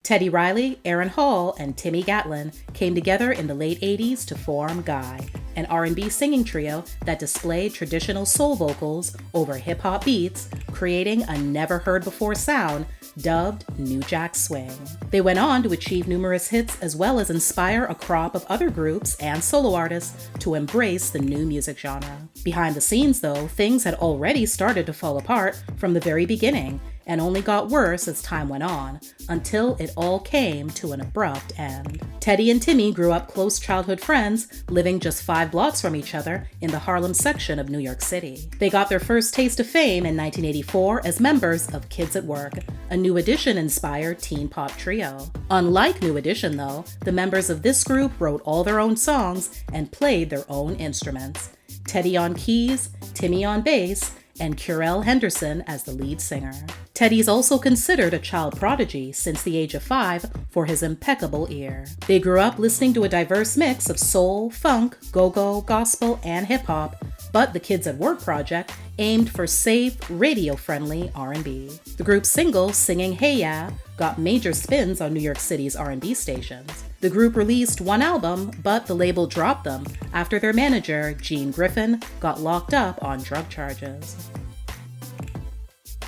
Teddy Riley, Aaron Hall, and Timmy Gatling came together in the late 80s to form Guy, an R&B singing trio that displayed traditional soul vocals over hip-hop beats, creating a never-heard-before sound dubbed New Jack Swing. They went on to achieve numerous hits as well as inspire a crop of other groups and solo artists to embrace the new music genre. Behind the scenes, though, things had already started to fall apart from the very beginning and only got worse as time went on, until it all came to an abrupt end. Teddy and Timmy grew up close childhood friends, living just 5 blocks from each other in the Harlem section of New York City. They got their first taste of fame in 1984 as members of Kids at Work, a New Edition-inspired teen pop trio. Unlike New Edition, though, the members of this group wrote all their own songs and played their own instruments. Teddy on keys, Timmy on bass, and Curell Henderson as the lead singer. Teddy's also considered a child prodigy since the age of 5 for his impeccable ear. They grew up listening to a diverse mix of soul, funk, go-go, gospel, and hip-hop, but the Kids at Work project aimed for safe, radio-friendly R&B. The group's single, Singing Hey Ya, got major spins on New York City's R&B stations. The group released 1 album, but the label dropped them after their manager, Gene Griffin, got locked up on drug charges.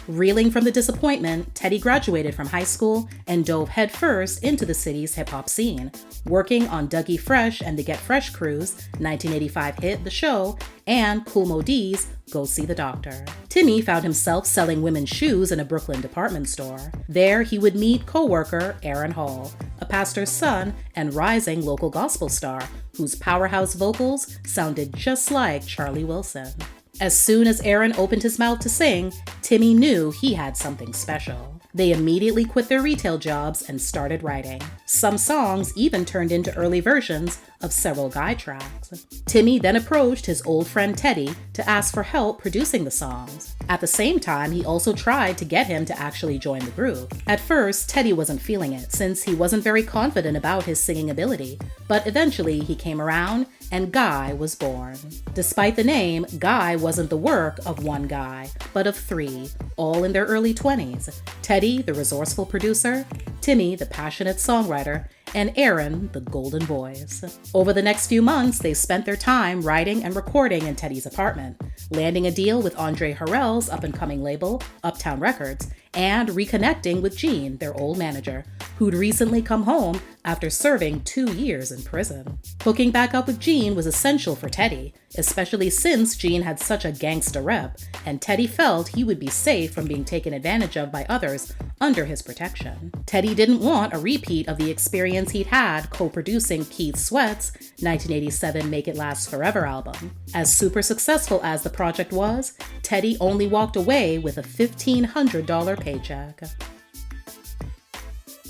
Reeling from the disappointment, Teddy graduated from high school and dove headfirst into the city's hip-hop scene, working on Dougie Fresh and the Get Fresh Crew's 1985 hit The Show and Kool Moe Dee's Go See the Doctor. Timmy found himself selling women's shoes in a Brooklyn department store. There, he would meet co-worker Aaron Hall, a pastor's son and rising local gospel star whose powerhouse vocals sounded just like Charlie Wilson. As soon as Aaron opened his mouth to sing, Timmy knew he had something special. They immediately quit their retail jobs and started writing. Some songs even turned into early versions of several Guy tracks. Timmy then approached his old friend Teddy to ask for help producing the songs. At the same time, he also tried to get him to actually join the group. At first, Teddy wasn't feeling it since he wasn't very confident about his singing ability, but eventually he came around and Guy was born. Despite the name, Guy wasn't the work of one guy, but of 3, all in their early 20s. Teddy, the resourceful producer, Timmy, the passionate songwriter, and Aaron, the golden voice. Over the next few months, they spent their time writing and recording in Teddy's apartment, landing a deal with Andre Harrell's up-and-coming label, Uptown Records, and reconnecting with Gene, their old manager, who'd recently come home after serving 2 years in prison. Hooking back up with Gene was essential for Teddy, especially since Gene had such a gangsta rep, and Teddy felt he would be safe from being taken advantage of by others under his protection. Teddy didn't want a repeat of the experience he'd had co-producing Keith Sweat's 1987 Make It Last Forever album. As super successful as the project was, Teddy only walked away with a $1,500 paycheck.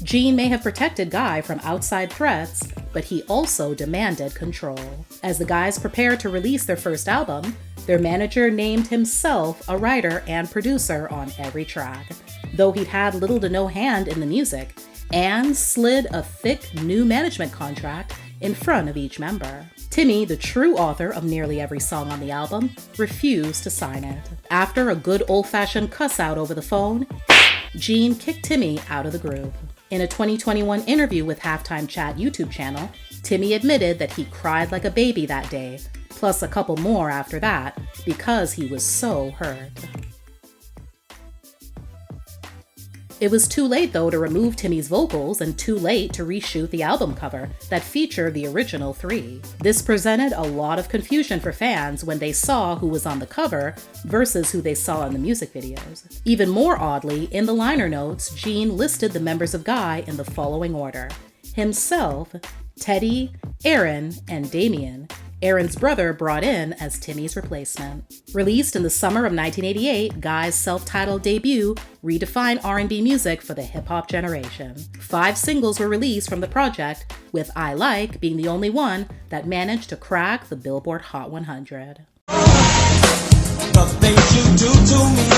Gene may have protected Guy from outside threats, but he also demanded control. As the guys prepared to release their first album, their manager named himself a writer and producer on every track, though he'd had little to no hand in the music, and slid a thick new management contract in front of each member. Timmy, the true author of nearly every song on the album, refused to sign it. After a good old-fashioned cuss-out over the phone, Gene kicked Timmy out of the group. In a 2021 interview with Halftime Chat YouTube channel, Timmy admitted that he cried like a baby that day, plus a couple more after that, because he was so hurt. It was too late, though, to remove Timmy's vocals and too late to reshoot the album cover that featured the original 3. This presented a lot of confusion for fans when they saw who was on the cover versus who they saw in the music videos. Even more oddly, in the liner notes, Gene listed the members of Guy in the following order: himself, Teddy, Aaron, and Damion, Aaron's brother brought in as Timmy's replacement. Released in the summer of 1988, Guy's self-titled debut redefined R&B music for the hip-hop generation. 5 singles were released from the project, with I Like being the only one that managed to crack the Billboard Hot 100. The things you do to me.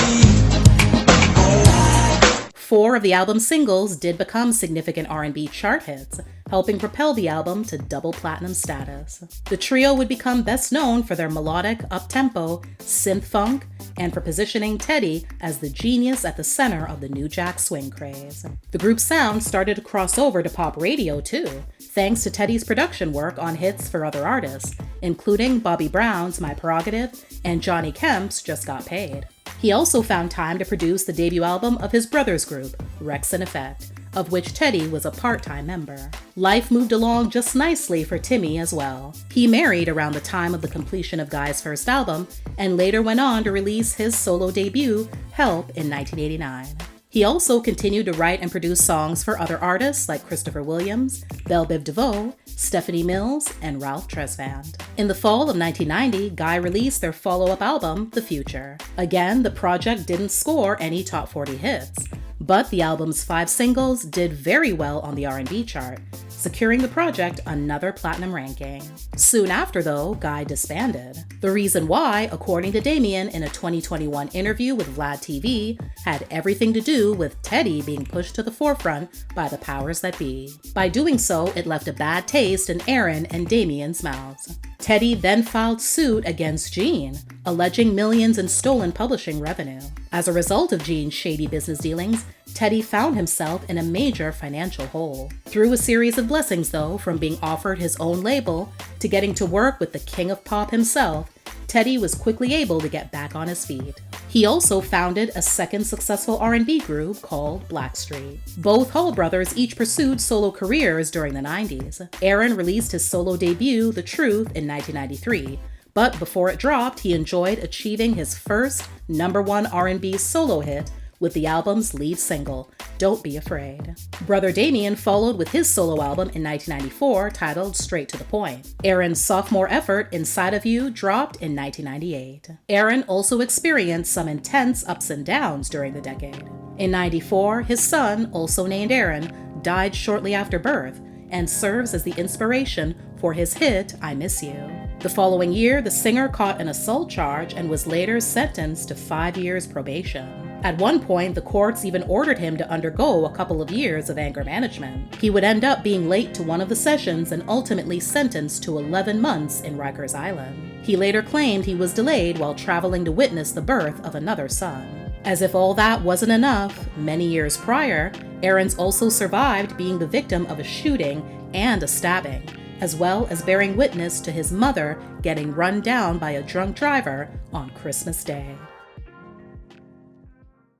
4 of the album's singles did become significant R&B chart hits. helping propel the album to double platinum status. The trio would become best known for their melodic, up-tempo, synth funk, and for positioning Teddy as the genius at the center of the new jack swing craze. The group's sound started to cross over to pop radio too, thanks to Teddy's production work on hits for other artists, including Bobby Brown's My Prerogative and Johnny Kemp's Just Got Paid. He also found time to produce the debut album of his brother's group, Rex and Effect, of which Teddy was a part-time member. Life moved along just nicely for Timmy as well. He married around the time of the completion of Guy's first album, and later went on to release his solo debut, Help, in 1989. He also continued to write and produce songs for other artists like Christopher Williams, Belle Biv DeVoe, Stephanie Mills, and Ralph Tresvant. In the fall of 1990, Guy released their follow-up album, The Future. Again, the project didn't score any top 40 hits, but the album's 5 singles did very well on the R&B chart, securing the project another platinum ranking. Soon after, though, Guy disbanded. The reason why, according to Damion in a 2021 interview with Vlad TV, had everything to do with Teddy being pushed to the forefront by the powers that be. By doing so, it left a bad taste in Aaron and Damion's mouths. Teddy then filed suit against Gene, alleging millions in stolen publishing revenue. As a result of Gene's shady business dealings, Teddy found himself in a major financial hole. Through a series of blessings, though, from being offered his own label to getting to work with the king of pop himself, Teddy was quickly able to get back on his feet. He also founded a second successful R&B group called Blackstreet. Both Hall brothers each pursued solo careers during the 90s. Aaron released his solo debut, The Truth, in 1993, but before it dropped, he enjoyed achieving his first #1 R&B solo hit with the album's lead single, Don't Be Afraid. Brother Damion followed with his solo album in 1994 titled Straight to the Point. Aaron's sophomore effort, Inside of You, dropped in 1998. Aaron also experienced some intense ups and downs during the decade. In 94, his son, also named Aaron, died shortly after birth and serves as the inspiration for his hit, I Miss You. The following year, the singer caught an assault charge and was later sentenced to 5 years probation. At one point, the courts even ordered him to undergo a couple of years of anger management. He would end up being late to one of the sessions and ultimately sentenced to 11 months in Rikers Island. He later claimed he was delayed while traveling to witness the birth of another son. As if all that wasn't enough, many years prior, Aaron's also survived being the victim of a shooting and a stabbing, as well as bearing witness to his mother getting run down by a drunk driver on Christmas Day.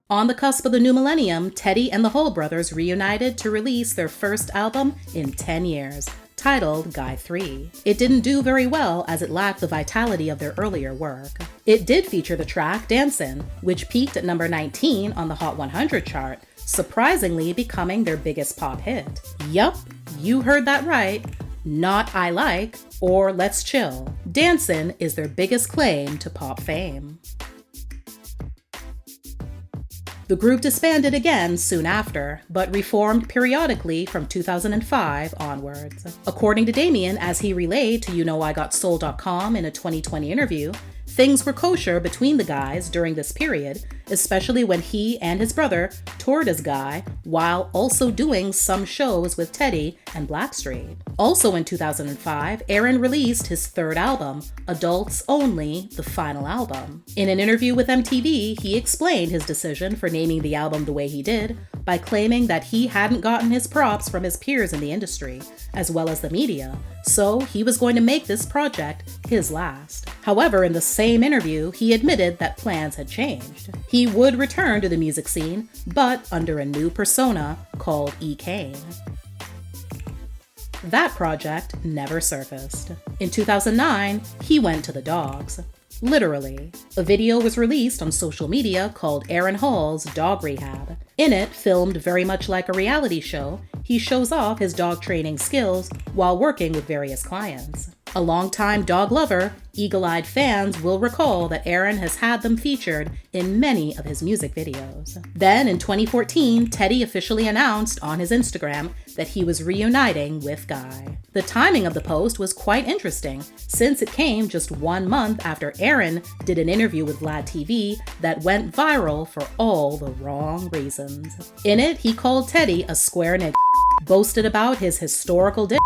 On the cusp of the new millennium, Teddy and the Hall brothers reunited to release their first album in 10 years, titled Guy 3. It didn't do very well as it lacked the vitality of their earlier work. It did feature the track Dancin', which peaked at number 19 on the Hot 100 chart, surprisingly becoming their biggest pop hit. Yup, you heard that right. Not I Like or Let's Chill. Dancin' is their biggest claim to pop fame. The group disbanded again soon after, but reformed periodically from 2005 onwards. According to Damion, as he relayed to YouKnowIGotSoul.com in a 2020 interview, things were kosher between the guys during this period, especially when he and his brother toured as Guy while also doing some shows with Teddy and Blackstreet. Also in 2005, Aaron released his third album, Adults Only, the final album. In an interview with MTV, he explained his decision for naming the album the way he did by claiming that he hadn't gotten his props from his peers in the industry, as well as the media, so he was going to make this project his last. However, in the same interview, he admitted that plans had changed. He would return to the music scene, but under a new persona called E. Kane. That project never surfaced. In 2009, he went to the dogs. Literally. A video was released on social media called Aaron Hall's Dog Rehab. In it, filmed very much like a reality show, he shows off his dog training skills while working with various clients. A longtime dog lover, eagle-eyed fans will recall that Aaron has had them featured in many of his music videos. Then in 2014, Teddy officially announced on his Instagram that he was reuniting with Guy. The timing of the post was quite interesting, since it came just 1 month after Aaron did an interview with Vlad TV that went viral for all the wrong reasons. In it, he called Teddy a square nigga boasted about his historical dick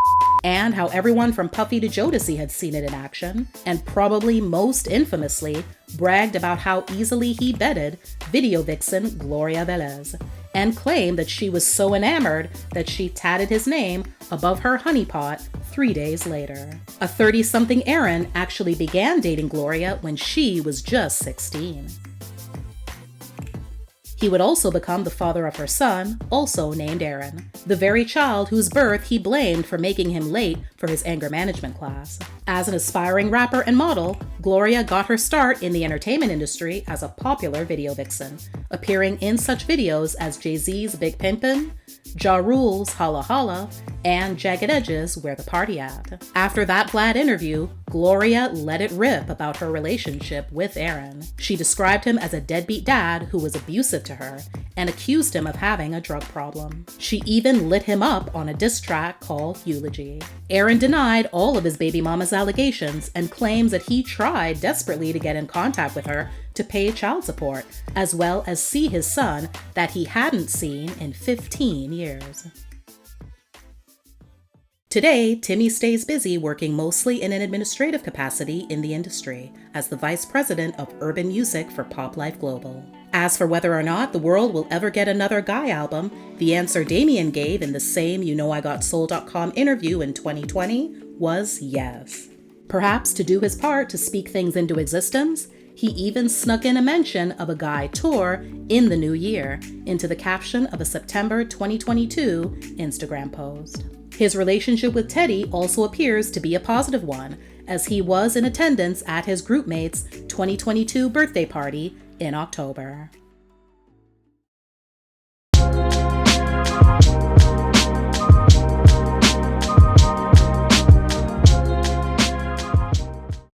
and how everyone from Puffy to Jodeci had seen it in action, and probably most infamously bragged about how easily he bedded video vixen Gloria Velez, and claimed that she was so enamored that she tatted his name above her honeypot 3 days later. A 30-something Aaron actually began dating Gloria when she was just 16. He would also become the father of her son, also named Aaron, the very child whose birth he blamed for making him late for his anger management class. As an aspiring rapper and model, Gloria got her start in the entertainment industry as a popular video vixen, appearing in such videos as Jay-Z's Big Pimpin', Ja Rule's Holla Holla, and Jagged Edge's Where the Party At. After that Vlad interview, Gloria let it rip about her relationship with Aaron. She described him as a deadbeat dad who was abusive to her and accused him of having a drug problem. She even lit him up on a diss track called Eulogy. Aaron denied all of his baby mama's allegations and claims that he tried desperately to get in contact with her to pay child support, as well as see his son that he hadn't seen in 15 years. Today, Timmy stays busy working mostly in an administrative capacity in the industry as the vice president of urban music for Pop Life Global. As for whether or not the world will ever get another Guy album, the answer Damion gave in the same YouKnowIGotSoul.com interview in 2020 was yes. Perhaps to do his part to speak things into existence, he even snuck in a mention of a Guy tour in the new year into the caption of a September 2022 Instagram post. His relationship with Teddy also appears to be a positive one, as he was in attendance at his groupmate's 2022 birthday party in October.